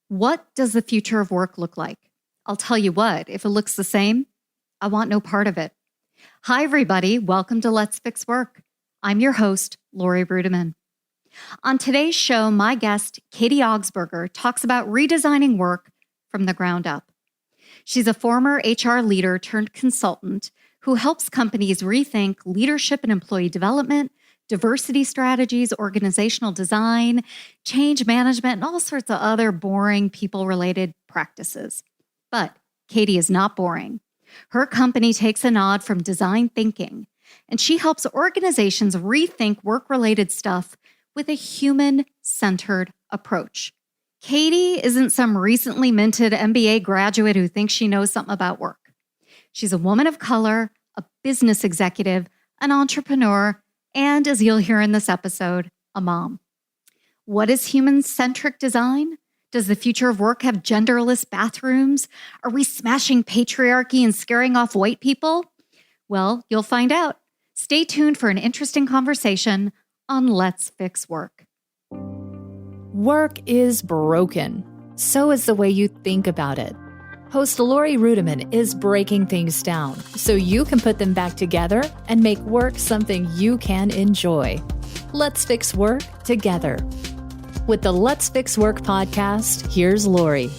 What does the future of work look like? I'll tell you what, if it looks the same, I want no part of it. Hi, everybody. Welcome to Let's Fix Work. I'm your host, Lori Rudiman. On today's show, my guest, Katie Augsburger, talks about redesigning work from the ground up. She's a former HR leader turned consultant who helps companies rethink leadership and employee development, diversity strategies, organizational design, change management, and all sorts of other boring people-related practices. But Katie is not boring. Her company takes a nod from design thinking, and she helps organizations rethink work-related stuff with a human-centered approach. Katie isn't some recently minted MBA graduate who thinks she knows something about work. She's a woman of color, a business executive, an entrepreneur, and, as you'll hear in this episode, a mom. What is human-centric design? Does the future of work have genderless bathrooms? Are we smashing patriarchy and scaring off white people? Well, you'll find out. Stay tuned for an interesting conversation on Let's Fix Work. Work is broken. So is the way you think about it. Host Lori Rudiman is breaking things down so you can put them back together and make work something you can enjoy. Let's fix work together. With the Let's Fix Work podcast, here's Lori.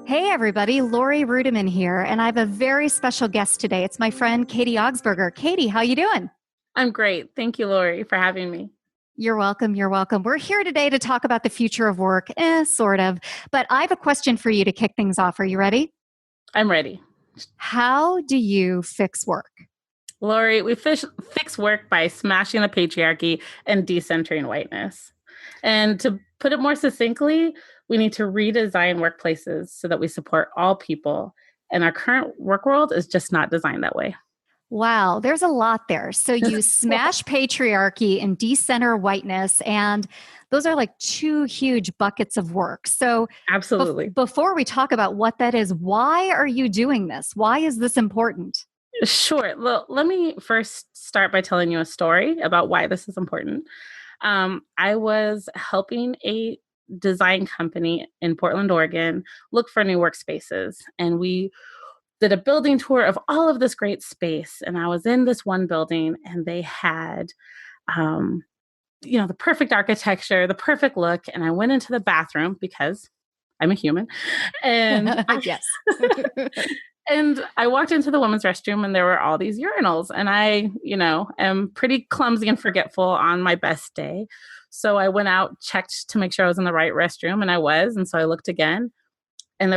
Hey, everybody. Lori Rudiman here, and I have a very special guest today. It's my friend, Katie Augsburger. Katie, how you doing? I'm great. Thank you, Lori, for having me. You're welcome. You're welcome. We're here today to talk about the future of work, sort of. But I have a question for you to kick things off. Are you ready? I'm ready. How do you fix work? Lori, we fix work by smashing the patriarchy and decentering whiteness. And to put it more succinctly, we need to redesign workplaces so that we support all people. And our current work world is just not designed that way. Wow, there's a lot there. So you smash patriarchy and decenter whiteness, and those are like two huge buckets of work. So absolutely. Before we talk about what that is, why are you doing this? Why is this important? Sure. Well, let me first start by telling you a story about why this is important. I was helping a design company in Portland, Oregon, look for new workspaces, and we did a building tour of all of this great space. And I was in this one building and they had, the perfect architecture, the perfect look. And I went into the bathroom because I'm a human. And yes. And I walked into the women's restroom and there were all these urinals. And I, am pretty clumsy and forgetful on my best day. So I went out, checked to make sure I was in the right restroom, and I was. And so I looked again and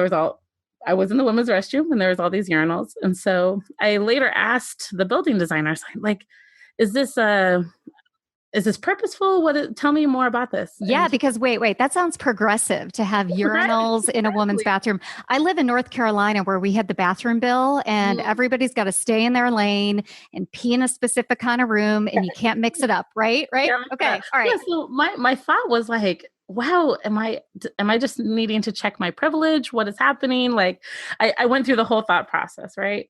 I was in the women's restroom and there was all these urinals. And so I later asked the building designers, like, is this purposeful? Tell me more about this. Yeah, because wait, that sounds progressive to have urinals in a woman's bathroom. I live in North Carolina where we had the bathroom bill and everybody's got to stay in their lane and pee in a specific kind of room and you can't mix it up, right? Yeah, okay. All right. Yeah, so my thought was like, wow, am I just needing to check my privilege? What is happening? Like I went through the whole thought process, right?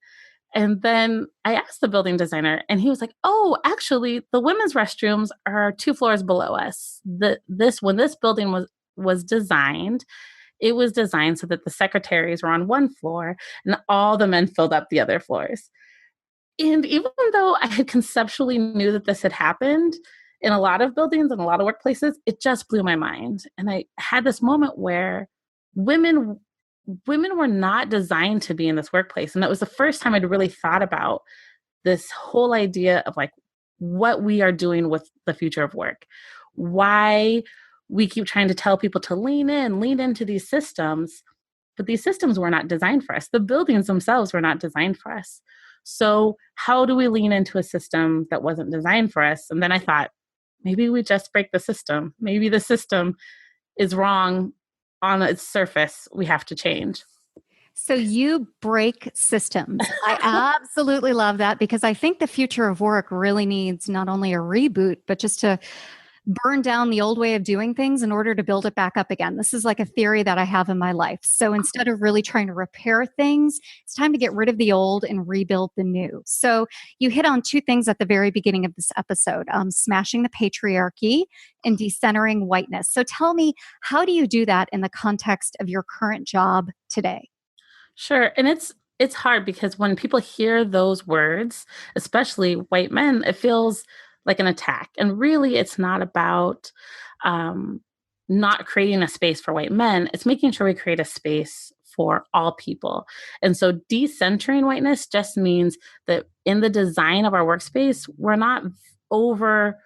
And then I asked the building designer and he was like, oh, actually the women's restrooms are 2 floors below us. When this building was designed, it was designed so that the secretaries were on one floor and all the men filled up the other floors. And even though I had conceptually knew that this had happened in a lot of buildings and a lot of workplaces, it just blew my mind. And I had this moment where women were not designed to be in this workplace. And that was the first time I'd really thought about this whole idea of like what we are doing with the future of work, why we keep trying to tell people to lean into these systems, but these systems were not designed for us. The buildings themselves were not designed for us. So how do we lean into a system that wasn't designed for us? And then I thought, maybe we just break the system. Maybe the system is wrong on its surface. We have to change. So you break systems. I absolutely love that because I think the future of work really needs not only a reboot, but just to burn down the old way of doing things in order to build it back up again. This is like a theory that I have in my life. So instead of really trying to repair things, it's time to get rid of the old and rebuild the new. So you hit on two things at the very beginning of this episode, smashing the patriarchy and decentering whiteness. So tell me, how do you do that in the context of your current job today? Sure. And it's hard because when people hear those words, especially white men, it feels like an attack. And really, it's not about um, not creating a space for white men. It's making sure we create a space for all people. And so decentering whiteness just means that in the design of our workspace, we're not over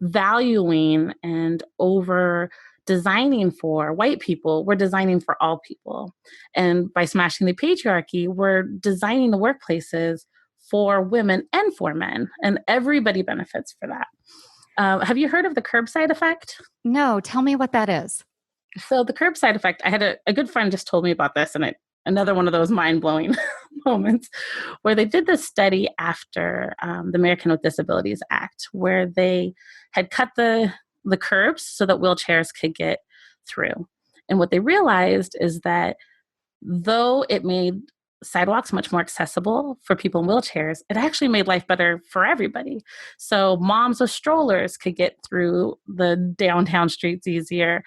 valuing and over designing for white people, we're designing for all people. And by smashing the patriarchy, we're designing the workplaces for women and for men, and everybody benefits for that. Have you heard of the curbside effect? No, tell me what that is. So the curbside effect, I had a good friend just told me about this, and another one of those mind-blowing moments where they did this study after the American with Disabilities Act, where they had cut the curbs so that wheelchairs could get through. And what they realized is that though it made sidewalks much more accessible for people in wheelchairs, it actually made life better for everybody. So moms with strollers could get through the downtown streets easier.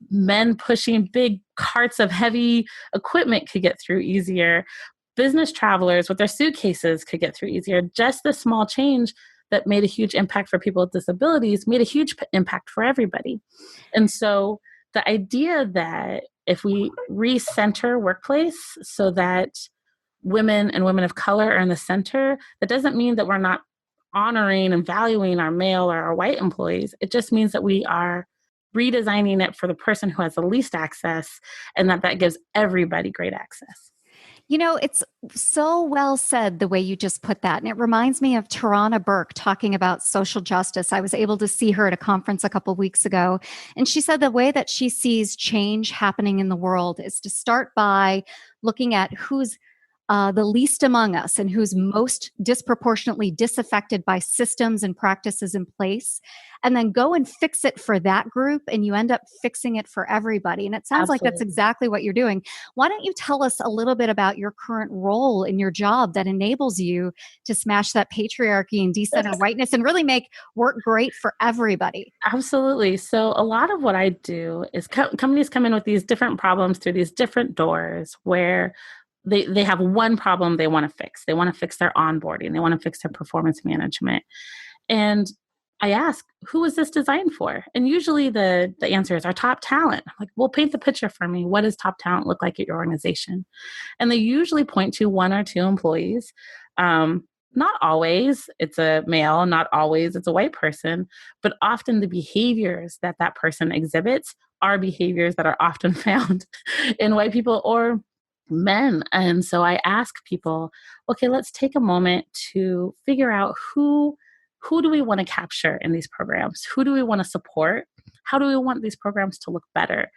Men pushing big carts of heavy equipment could get through easier. Business travelers with their suitcases could get through easier. Just the small change that made a huge impact for people with disabilities made a huge impact for everybody. And so the idea that if we recenter workplace so that women and women of color are in the center, that doesn't mean that we're not honoring and valuing our male or our white employees. It just means that we are redesigning it for the person who has the least access, and that gives everybody great access. You know, it's so well said the way you just put that. And it reminds me of Tarana Burke talking about social justice. I was able to see her at a conference a couple of weeks ago. And she said the way that she sees change happening in the world is to start by looking at who's the least among us and who's most disproportionately disaffected by systems and practices in place, and then go and fix it for that group, and you end up fixing it for everybody. And it sounds like that's exactly what you're doing. Why don't you tell us a little bit about your current role in your job that enables you to smash that patriarchy and decenter whiteness and really make work great for everybody? Absolutely. So a lot of what I do is companies come in with these different problems through these different doors where they have one problem they want to fix. They want to fix their onboarding. They want to fix their performance management. And I ask, who is this designed for? And usually the answer is our top talent. I'm like, well, paint the picture for me. What does top talent look like at your organization? And they usually point to one or two employees. Not always it's a male, not always it's a white person, but often the behaviors that person exhibits are behaviors that are often found in white people or men. And so I ask people, okay, let's take a moment to figure out who do we want to capture in these programs? Who do we want to support? How do we want these programs to look better?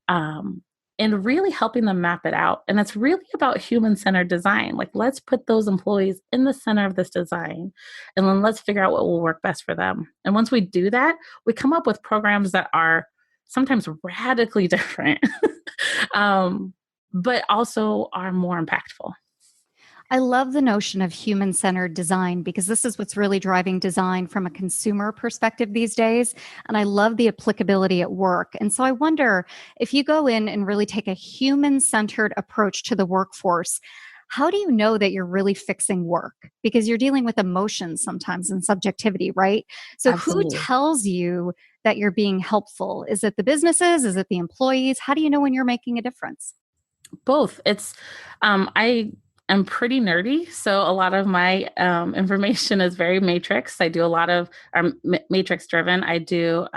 And really helping them map it out. And it's really about human-centered design. Like, let's put those employees in the center of this design, and then let's figure out what will work best for them. And once we do that, we come up with programs that are sometimes radically different. But also are more impactful. I love the notion of human-centered design because this is what's really driving design from a consumer perspective these days. And I love the applicability at work. And so I wonder if you go in and really take a human-centered approach to the workforce, how do you know that you're really fixing work? Because you're dealing with emotions sometimes and subjectivity, right? So Absolutely. who tells you that you're being helpful? Is it the businesses? Is it the employees? How do you know when you're making a difference? Both. It's I am pretty nerdy, so a lot of my information is very matrix. I do a lot of matrix driven. I do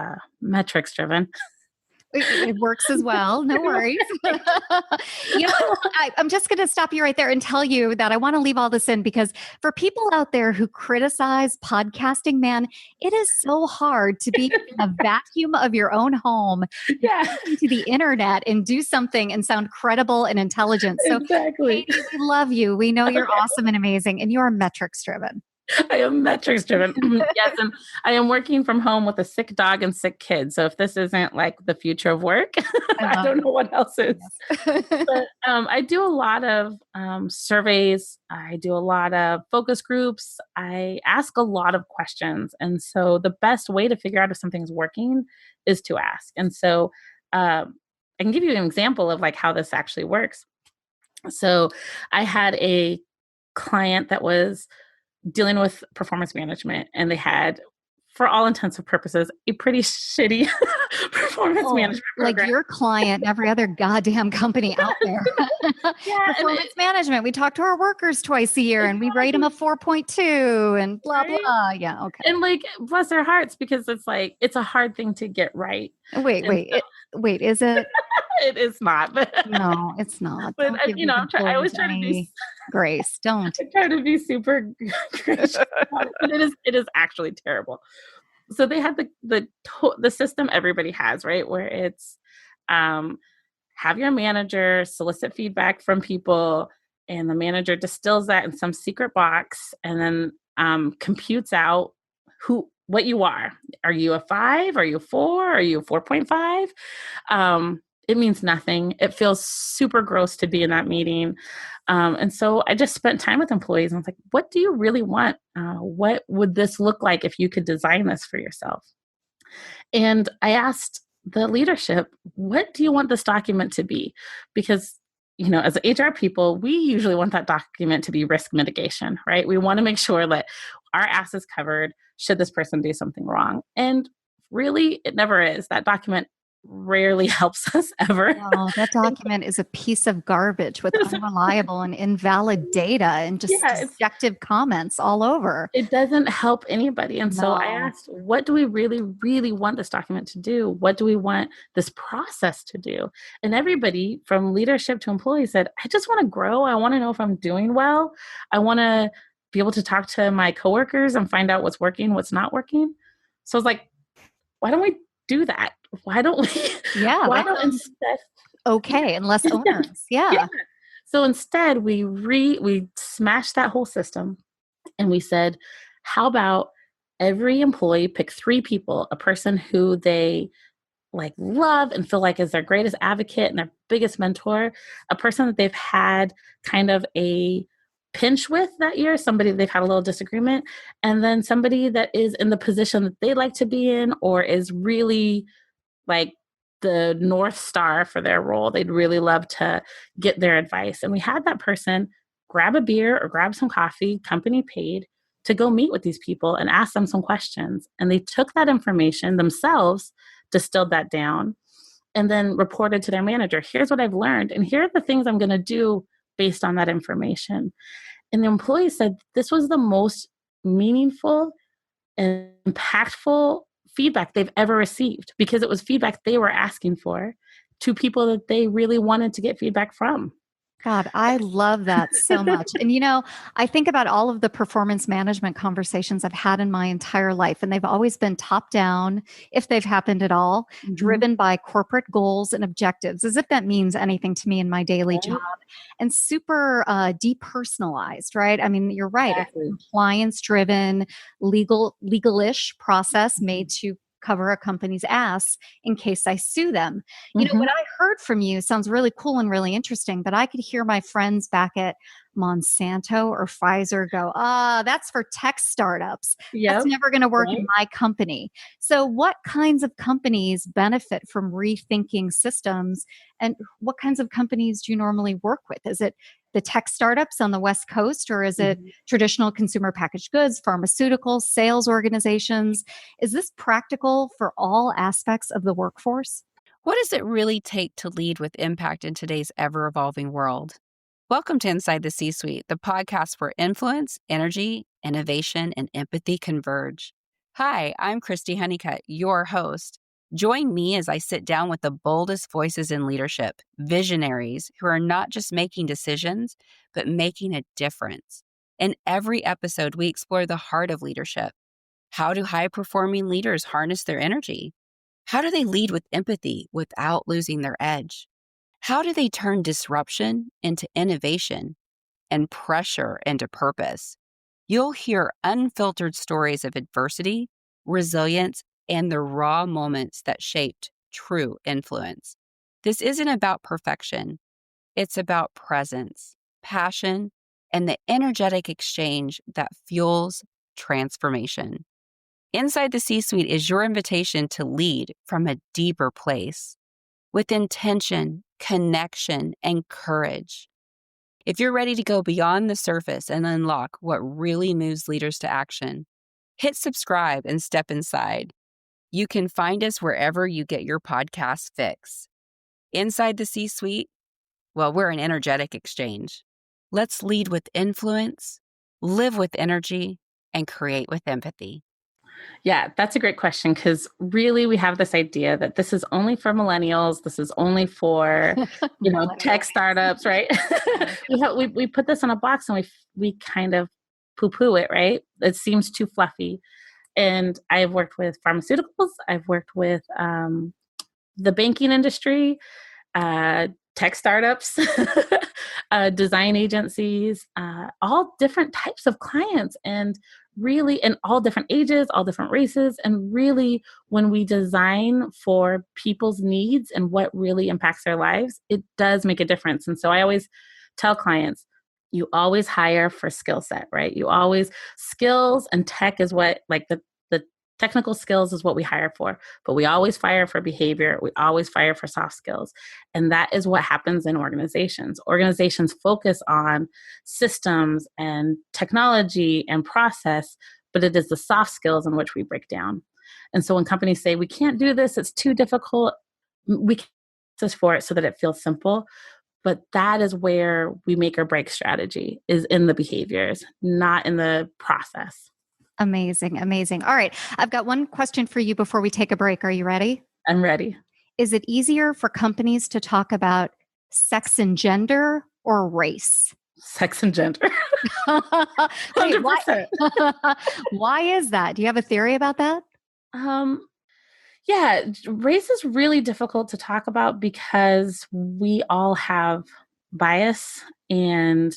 metrics driven. It works as well. No worries. You know what? I'm just going to stop you right there and tell you that I want to leave all this in because for people out there who criticize podcasting, man, it is so hard to be in a vacuum of your own home, Yeah, into the internet and do something and sound credible and intelligent. So, exactly. Katie, we love you. We know you're awesome and amazing, and you're metrics driven. I am metrics driven. Yes. And I am working from home with a sick dog and sick kids. So if this isn't like the future of work, I don't know what else is. Yes. But I do a lot of surveys. I do a lot of focus groups. I ask a lot of questions. And so the best way to figure out if something's working is to ask. And so I can give you an example of like how this actually works. So I had a client that was dealing with performance management, and they had, for all intents and purposes, a pretty shitty performance management program. Like your client and every other goddamn company out there. Yeah, performance management. We talk to our workers twice a year and we rate them a 4.2 and blah, right? blah. Yeah. Okay. And like, bless their hearts, because it's like, it's a hard thing to get right. Wait, And so, wait, is it? it is not. But No, it's not. but Don't give these I always employees try to be any grace. Don't. I try to be super gracious about it, but it is actually terrible. So they had the system everybody has, right? Where it's have your manager solicit feedback from people, and the manager distills that in some secret box, and then computes out what you are. Are you a 5? Are you a 4? Are you a 4.5? It means nothing. It feels super gross to be in that meeting. And so I just spent time with employees and I was like, what do you really want? What would this look like if you could design this for yourself? And I asked the leadership, what do you want this document to be? Because, as HR people, we usually want that document to be risk mitigation, right? We want to make sure that our ass is covered should this person do something wrong. And really, it never is. That document rarely helps us ever. No, that document is a piece of garbage with unreliable and invalid data and just subjective comments all over. It doesn't help anybody. And so I asked, what do we really, really want this document to do? What do we want this process to do? And everybody from leadership to employees said, I just want to grow. I want to know if I'm doing well. I want to be able to talk to my coworkers and find out what's working, what's not working. So I was like, why don't we do that? Why don't we? Yeah. Why don't instead? Okay, and less owners. Yeah. So instead, we smashed that whole system, and we said, how about every employee pick 3 people, a person who they like love and feel like is their greatest advocate and their biggest mentor, a person that they've had kind of a pinch with that year, somebody they've had a little disagreement, and then somebody that is in the position that they like to be in or is really like the North Star for their role. They'd really love to get their advice. And we had that person grab a beer or grab some coffee, company paid, to go meet with these people and ask them some questions. And they took that information themselves, distilled that down, and then reported to their manager, here's what I've learned. And here are the things I'm going to do based on that information. And the employee said this was the most meaningful and impactful feedback they've ever received, because it was feedback they were asking for to people that they really wanted to get feedback from. God, I love that so much. And, I think about all of the performance management conversations I've had in my entire life, and they've always been top down, if they've happened at all, driven by corporate goals and objectives, as if that means anything to me in my daily job, and super depersonalized, right? I mean, you're right. Exactly. It's a compliance driven, legal-ish process made to cover a company's ass in case I sue them. What I heard from you sounds really cool and really interesting, but I could hear my friends back at Monsanto or Pfizer go, that's for tech startups. That's never going to work in my company. So what kinds of companies benefit from rethinking systems, and what kinds of companies do you normally work with? Is it the tech startups on the West Coast, or is it traditional consumer packaged goods, pharmaceuticals, sales organizations? Is this practical for all aspects of the workforce? What does it really take to lead with impact in today's ever-evolving world? Welcome to Inside the C-Suite, the podcast where influence, energy, innovation, and empathy converge. Hi, I'm Christy Honeycutt, your host. Join me as I sit down with the boldest voices in leadership, visionaries who are not just making decisions, but making a difference. In every episode, we explore the heart of leadership. How do high-performing leaders harness their energy? How do they lead with empathy without losing their edge? How do they turn disruption into innovation and pressure into purpose? You'll hear unfiltered stories of adversity, resilience, and the raw moments that shaped true influence. This isn't about perfection. It's about presence, passion, and the energetic exchange that fuels transformation. Inside the C-Suite is your invitation to lead from a deeper place with intention, connection, and courage. If you're ready to go beyond the surface and unlock what really moves leaders to action, hit subscribe and step inside. You can find us wherever you get your podcast fix. Inside the C-Suite, well, we're an energetic exchange. Let's lead with influence, live with energy, and create with empathy. Yeah, that's a great question, because really we have this idea that this is only for millennials. This is only for, tech startups, right? we put this in a box and we kind of poo-poo it, right? It seems too fluffy. And I've worked with pharmaceuticals. I've worked with the banking industry, tech startups, design agencies, all different types of clients, and really in all different ages, all different races. And really, when we design for people's needs and what really impacts their lives, it does make a difference. And so I always tell clients, you always hire for skill set, right? You always, skills and tech is what, like the technical skills is what we hire for, but we always fire for behavior. We always fire for soft skills. And that is what happens in organizations. Organizations focus on systems and technology and process, but it is the soft skills in which we break down. And so when companies say, we can't do this, it's too difficult, we can just for it so that it feels simple. But that is where we make or break strategy, is in the behaviors, not in the process. Amazing. Amazing. All right. I've got one question for you before we take a break. Are you ready? I'm ready. Is it easier for companies to talk about sex and gender or race? Sex and gender. Wait, 100%. why is that? Do you have a theory about that? Yeah, race is really difficult to talk about because we all have bias, and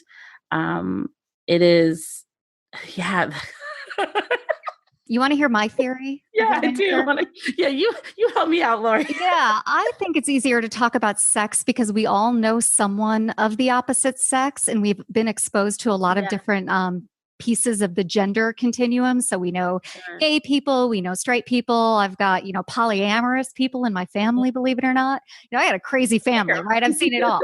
it is, yeah. You want to hear my theory? Yeah, I do. You help me out, Lori. Yeah, I think it's easier to talk about sex because we all know someone of the opposite sex, and we've been exposed to a lot of different pieces of the gender continuum. So we know gay people, we know straight people. I've got, polyamorous people in my family, believe it or not. I got a crazy family, right? I've seen it all.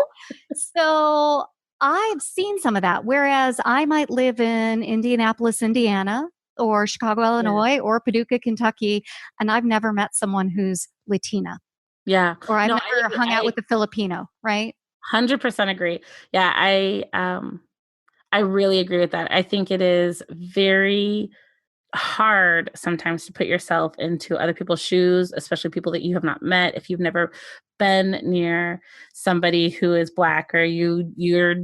So I've seen some of that. Whereas I might live in Indianapolis, Indiana, or Chicago, Illinois, or Paducah, Kentucky, and I've never met someone who's Latina. Yeah. Or I've never hung out with a Filipino, right? 100% agree. Yeah, I really agree with that. I think it is very hard sometimes to put yourself into other people's shoes, especially people that you have not met. If you've never been near somebody who is Black, or your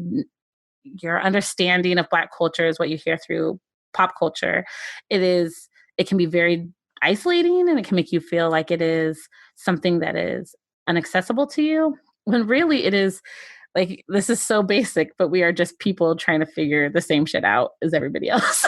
understanding of Black culture is what you hear through pop culture, it can be very isolating, and it can make you feel like it is something that is inaccessible to you, when really it is. Like, this is so basic, but we are just people trying to figure the same shit out as everybody else.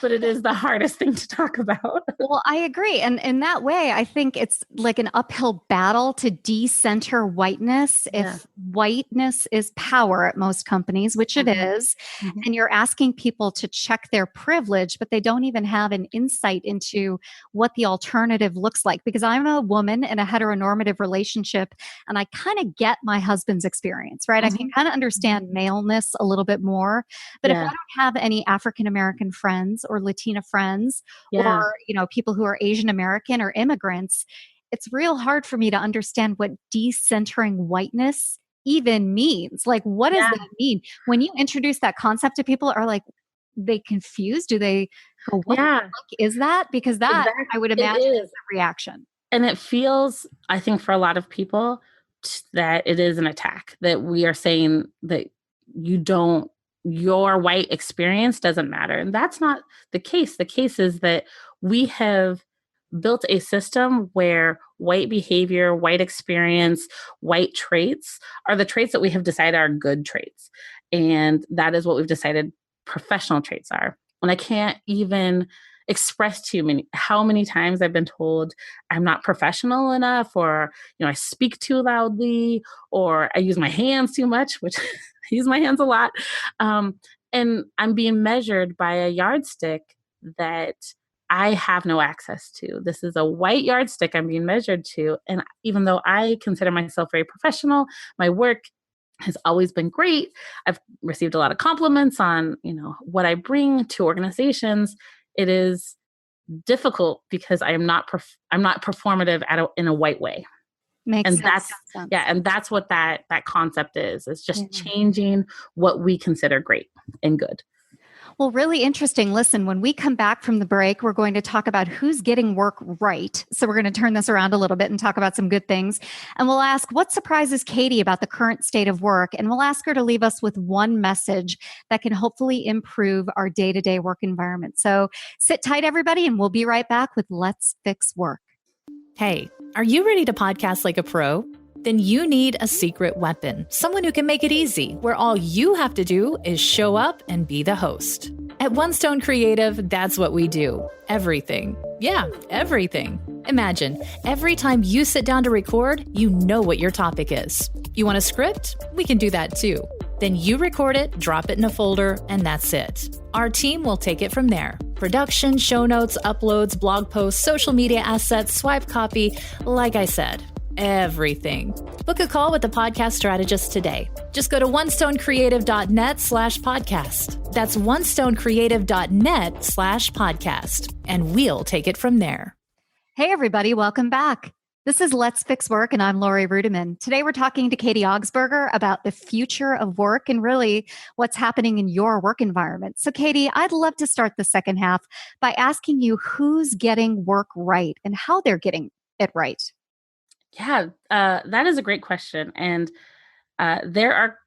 But it is the hardest thing to talk about. Well, I agree. And in that way, I think it's like an uphill battle to decenter whiteness. If whiteness is power at most companies, which it is, and you're asking people to check their privilege, but they don't even have an insight into what the alternative looks like. Because I'm a woman in a heteronormative relationship, and I kind of get my husband's experience, right? I can kind of understand maleness a little bit more. But if I don't have any African American friends or Latina friends, or people who are Asian American or immigrants, it's real hard for me to understand what decentering whiteness even means. Like, what does that mean? When you introduce that concept to people, are like, they confused? Do they go, what the fuck is that? Because that, I would imagine, is the reaction. And it feels, I think, for a lot of people, that it is an attack, that we are saying that your white experience doesn't matter. And that's not the case. The case is that we have built a system where white behavior, white experience, white traits are the traits that we have decided are good traits. And that is what we've decided professional traits are. when I can't even express to you how many times I've been told I'm not professional enough, or, I speak too loudly, or I use my hands too much, which I use my hands a lot. And I'm being measured by a yardstick that I have no access to. This is a white yardstick I'm being measured to. And even though I consider myself very professional, my work has always been great. I've received a lot of compliments on, what I bring to organizations. It is difficult because I'm not performative in a white way. Makes And sense. and that's what that concept is. It's just changing what we consider great and good. Well, really interesting. Listen, when we come back from the break, we're going to talk about who's getting work right. So we're going to turn this around a little bit and talk about some good things. And we'll ask what surprises Katie about the current state of work. And we'll ask her to leave us with one message that can hopefully improve our day-to-day work environment. So sit tight, everybody, and we'll be right back with Let's Fix Work. Hey, are you ready to podcast like a pro? Then you need a secret weapon, someone who can make it easy, where all you have to do is show up and be the host. At One Stone Creative, that's what we do. Everything. Yeah, everything. Imagine, every time you sit down to record, you know what your topic is. You want a script? We can do that too. Then you record it, drop it in a folder, and that's it. Our team will take it from there. Production, show notes, uploads, blog posts, social media assets, swipe copy, like I said. Everything. Book a call with the podcast strategist today. Just go to onestonecreative.net/podcast. That's onestonecreative.net/podcast. And we'll take it from there. Hey, everybody. Welcome back. This is Let's Fix Work, and I'm Laurie Rudiman. Today, we're talking to Katie Augsburger about the future of work and really what's happening in your work environment. So, Katie, I'd love to start the second half by asking you who's getting work right and how they're getting it right. Yeah, that is a great question. And there are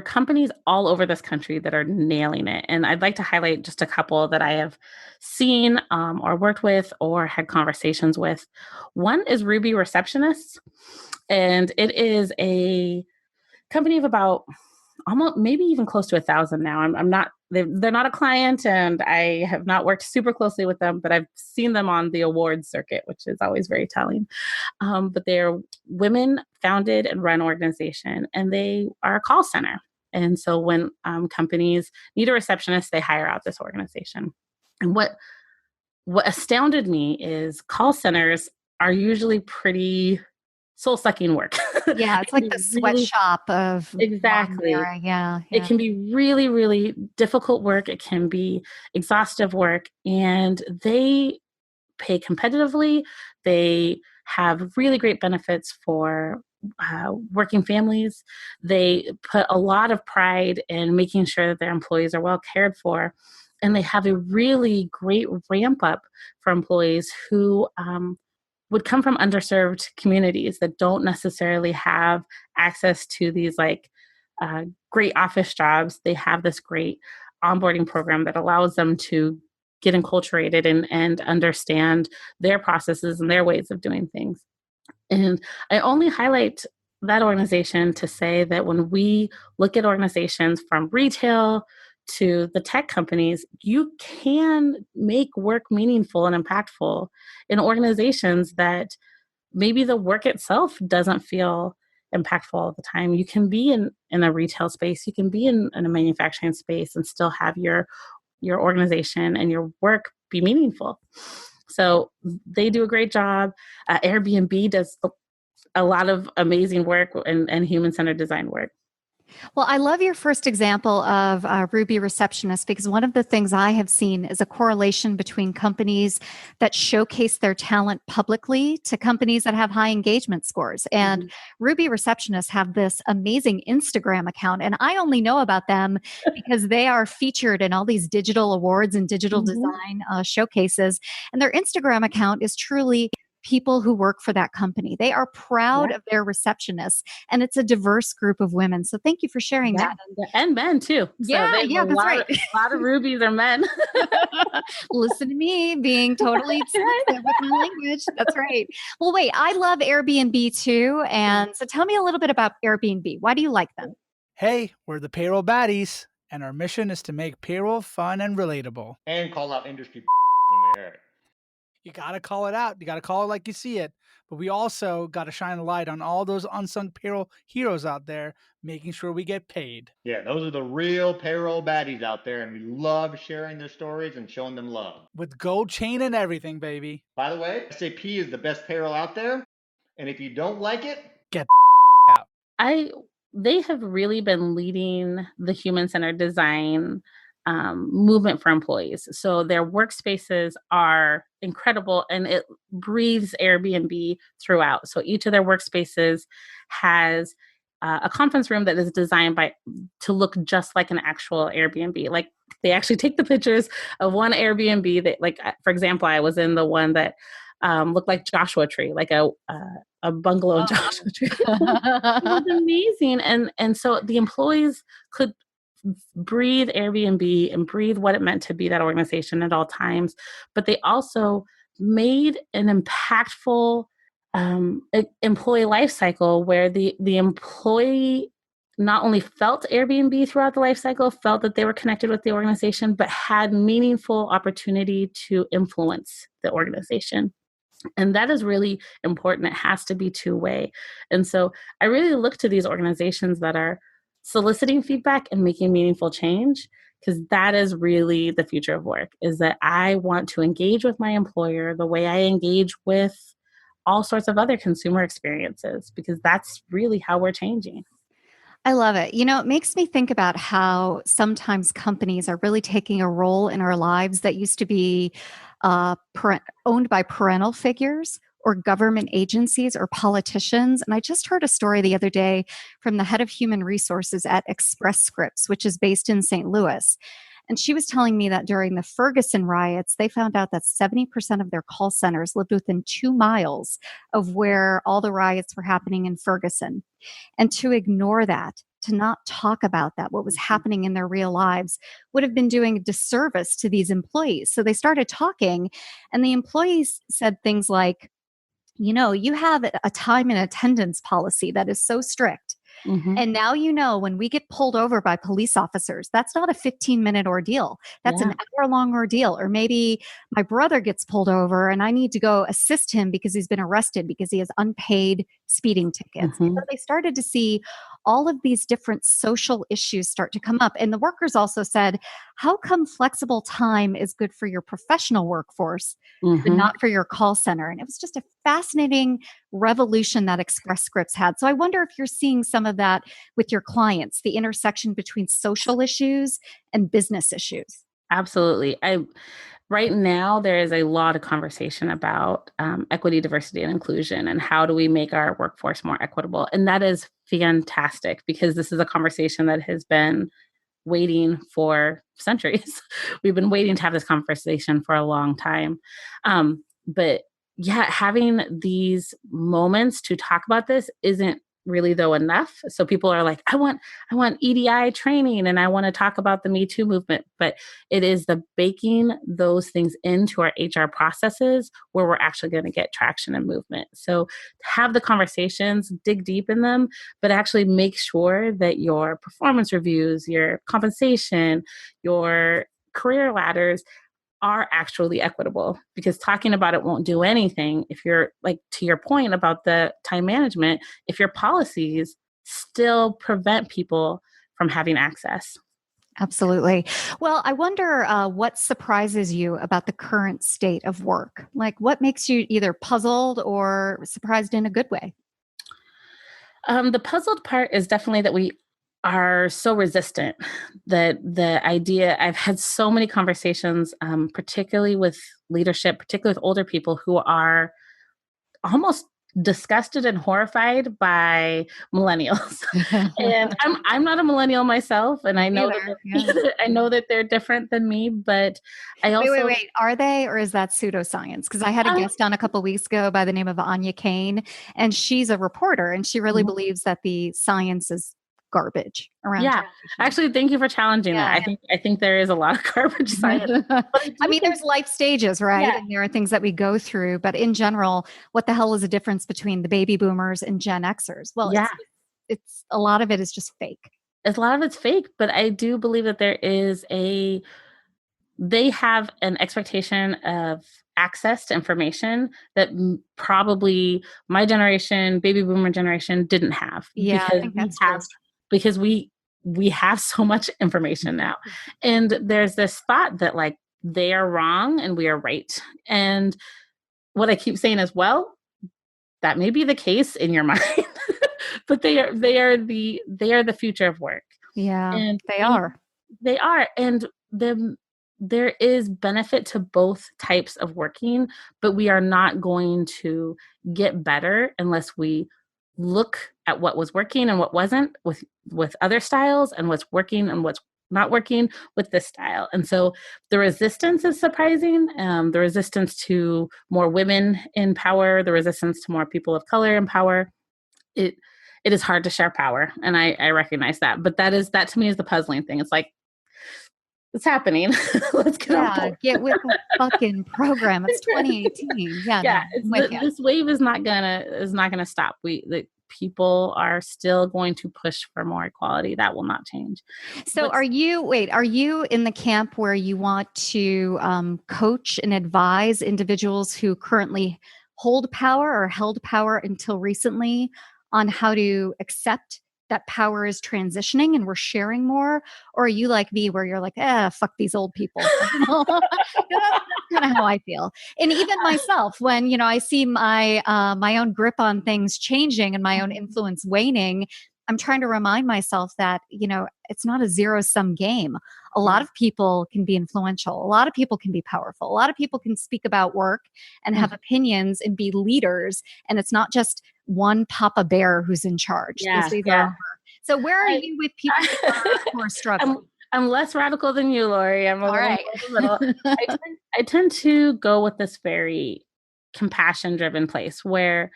companies all over this country that are nailing it. And I'd like to highlight just a couple that I have seen or worked with or had conversations with. One is Ruby Receptionists. And it is a company of about almost maybe even close to 1,000 now. They're not a client, and I have not worked super closely with them, but I've seen them on the awards circuit, which is always very telling. But they're women founded and run organization, and they are a call center. And so when companies need a receptionist, they hire out this organization. And what astounded me is call centers are usually pretty soul-sucking work. Yeah, it's like the sweatshop of exactly. Yeah. It can be really, really difficult work. It can be exhaustive work, and they pay competitively. They have really great benefits for working families. They put a lot of pride in making sure that their employees are well cared for, and they have a really great ramp up for employees who would come from underserved communities that don't necessarily have access to these great office jobs. They have this great onboarding program that allows them to get enculturated and understand their processes and their ways of doing things. And I only highlight that organization to say that when we look at organizations from retail to the tech companies, you can make work meaningful and impactful in organizations that maybe the work itself doesn't feel impactful all the time. You can be in a retail space, you can be in a manufacturing space and still have your organization and your work be meaningful. So they do a great job. Airbnb does a lot of amazing work and human-centered design work. Well, I love your first example of Ruby Receptionist, because one of the things I have seen is a correlation between companies that showcase their talent publicly to companies that have high engagement scores. And Ruby Receptionists have this amazing Instagram account, and I only know about them because they are featured in all these digital awards and digital design showcases. And their Instagram account is truly people who work for that company. They are proud of their receptionists, and it's a diverse group of women. So thank you for sharing that. And men too. Yeah, so that's right. A lot of rubies are men. Listen to me being totally explicit with my language. That's right. Well, wait, I love Airbnb too. And so tell me a little bit about Airbnb. Why do you like them? Hey, we're the payroll baddies. And our mission is to make payroll fun and relatable. And call out industry when we hear it. You got to call it out. You got to call it like you see it. But we also got to shine a light on all those unsung payroll heroes out there, making sure we get paid. Yeah, those are the real payroll baddies out there, and we love sharing their stories and showing them love. With gold chain and everything, baby. By the way, SAP is the best payroll out there, and if you don't like it, get out. They have really been leading the human-centered design movement for employees. So their workspaces are incredible, and it breathes Airbnb throughout. So each of their workspaces has a conference room that is designed to look just like an actual Airbnb. Like they actually take the pictures of one Airbnb that, like, for example, I was in the one that looked like Joshua Tree, like a bungalow Joshua Tree. It was amazing. And so the employees could breathe Airbnb and breathe what it meant to be that organization at all times. But they also made an impactful employee life cycle where the employee not only felt Airbnb throughout the life cycle, felt that they were connected with the organization, but had meaningful opportunity to influence the organization. And that is really important. It has to be two-way. And so I really look to these organizations that are soliciting feedback and making meaningful change, because that is really the future of work, is that I want to engage with my employer the way I engage with all sorts of other consumer experiences, because that's really how we're changing. I love it. You know, it makes me think about how sometimes companies are really taking a role in our lives that used to be owned by parental figures or government agencies or politicians. And I just heard a story the other day from the head of human resources at Express Scripts, which is based in St. Louis. And she was telling me that during the Ferguson riots, they found out that 70% of their call centers lived within 2 miles of where all the riots were happening in Ferguson. And to ignore that, to not talk about that, what was happening in their real lives, would have been doing a disservice to these employees. So they started talking, and the employees said things like, you know, you have a time and attendance policy that is so strict. Mm-hmm. And now, you know, when we get pulled over by police officers, that's not a 15-minute ordeal. That's an hour-long ordeal. Or maybe my brother gets pulled over and I need to go assist him because he's been arrested because he has unpaid speeding tickets. Mm-hmm. So they started to see all of these different social issues start to come up. And the workers also said, how come flexible time is good for your professional workforce, but not for your call center? And it was just a fascinating revolution that Express Scripts had. So I wonder if you're seeing some of that with your clients, the intersection between social issues and business issues. Absolutely. Right now, there is a lot of conversation about equity, diversity, and inclusion, and how do we make our workforce more equitable? And that is fantastic, because this is a conversation that has been waiting for centuries. We've been waiting to have this conversation for a long time. But yeah, having these moments to talk about this isn't really though enough. So people are like, I want EDI training and I want to talk about the Me Too movement, but it is the baking those things into our HR processes where we're actually going to get traction and movement. So have the conversations, dig deep in them, but actually make sure that your performance reviews, your compensation, your career ladders are actually equitable, because talking about it won't do anything if you're, like, to your point about the time management, if your policies still prevent people from having access. Absolutely. Well, I wonder what surprises you about the current state of work? Like, what makes you either puzzled or surprised in a good way? The puzzled part is definitely that we are so resistant, that the idea, I've had so many conversations, particularly with leadership, particularly with older people who are almost disgusted and horrified by millennials. And I'm not a millennial myself, and I know I know that they're different than me, but I also wait. Are they, or is that pseudoscience? Because I had a guest on a couple of weeks ago by the name of Anya Kane, and she's a reporter, and she really believes that the science is garbage around. Yeah, actually, thank you for challenging that. I think there is a lot of garbage science. I mean, there's life stages, right? Yeah. And there are things that we go through, but in general, what the hell is the difference between the baby boomers and Gen Xers? Well, it's a lot of it is just fake. a lot of it's fake, but I do believe that they have an expectation of access to information that probably my generation, baby boomer generation, didn't have. Yeah, I think that's true. Because we have so much information now. And there's this thought that like they are wrong and we are right. And what I keep saying is, well, that may be the case in your mind, but they are the future of work. Yeah, And they are. They are. And there is benefit to both types of working, but we are not going to get better unless we look at what was working and what wasn't with other styles, and what's working and what's not working with this style. And so the resistance is surprising. The resistance to more women in power, the resistance to more people of color in power. It is hard to share power. And I recognize that. But that to me is the puzzling thing. It's like, it's happening. Let's get on board. Get with the fucking program. It's 2018. Yeah. No, this wave is not gonna stop. The people are still going to push for more equality. That will not change. So are you in the camp where you want to coach and advise individuals who currently hold power or held power until recently on how to accept that power is transitioning and we're sharing more? Or are you like me where you're like, fuck these old people? That's kind of how I feel. And even myself, when, I see my own grip on things changing and my own influence waning, I'm trying to remind myself that, it's not a zero-sum game. A lot of people can be influential. A lot of people can be powerful. A lot of people can speak about work and have opinions and be leaders. And it's not just one Papa Bear who's in charge. So where are you with people who are struggling? I'm less radical than you, Lori. I'm a little. I tend to go with this very compassion-driven place where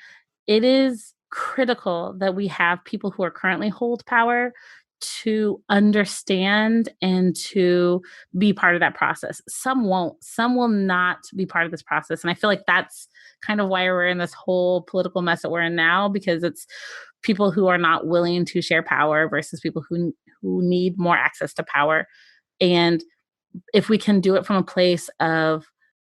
it is critical that we have people who are currently hold power to understand and to be part of that process. Some won't. Some will not be part of this process. And I feel like that's kind of why we're in this whole political mess that we're in now, because it's people who are not willing to share power versus people who need more access to power. And if we can do it from a place of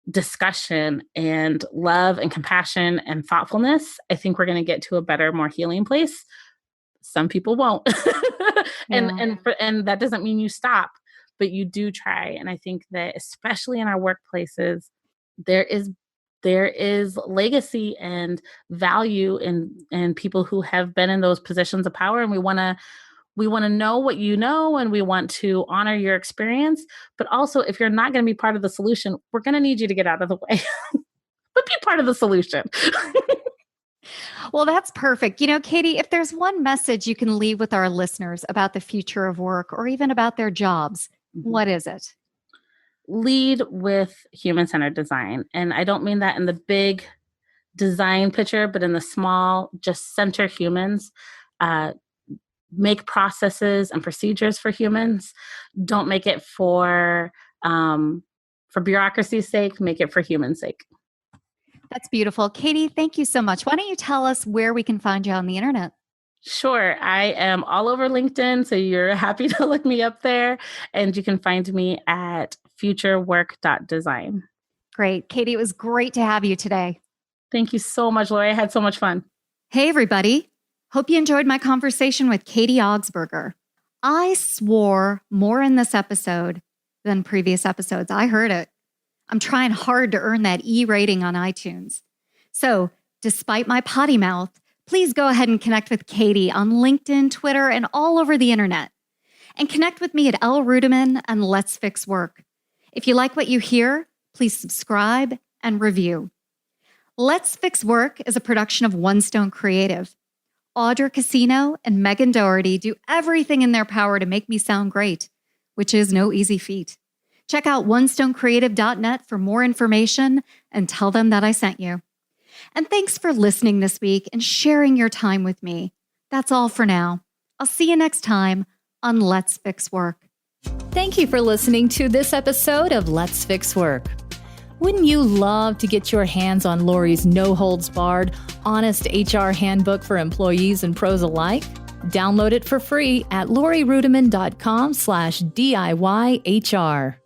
discussion and love and compassion and thoughtfulness, I think we're going to get to a better, more healing place. Some people won't. And that doesn't mean you stop, but you do try. And I think that especially in our workplaces, there is legacy and value in people who have been in those positions of power. And we want to know what you know, and we want to honor your experience. But also, if you're not going to be part of the solution, we're going to need you to get out of the way, but be part of the solution. Well, that's perfect. Katie, if there's one message you can leave with our listeners about the future of work or even about their jobs, what is it? Lead with human-centered design. And I don't mean that in the big design picture, but in the small, just center humans. Make processes and procedures for humans. Don't make it for bureaucracy's sake. Make it for human sake. That's beautiful. Katie, thank you so much. Why don't you tell us where we can find you on the internet? Sure. I am all over LinkedIn, so you're happy to look me up there. And you can find me at futurework.design. Great. Katie, it was great to have you today. Thank you so much, Lori. I had so much fun. Hey, everybody. Hope you enjoyed my conversation with Katie Augsburger. I swore more in this episode than previous episodes. I heard it. I'm trying hard to earn that E rating on iTunes. So, despite my potty mouth, please go ahead and connect with Katie on LinkedIn, Twitter, and all over the internet. And connect with me at L. Rudiman and Let's Fix Work. If you like what you hear, please subscribe and review. Let's Fix Work is a production of One Stone Creative. Audra Casino and Megan Doherty do everything in their power to make me sound great, which is no easy feat. Check out onestonecreative.net for more information and tell them that I sent you. And thanks for listening this week and sharing your time with me. That's all for now. I'll see you next time on Let's Fix Work. Thank you for listening to this episode of Let's Fix Work. Wouldn't you love to get your hands on Lori's no-holds-barred, honest HR handbook for employees and pros alike? Download it for free at lorirudiman.com/DIYHR.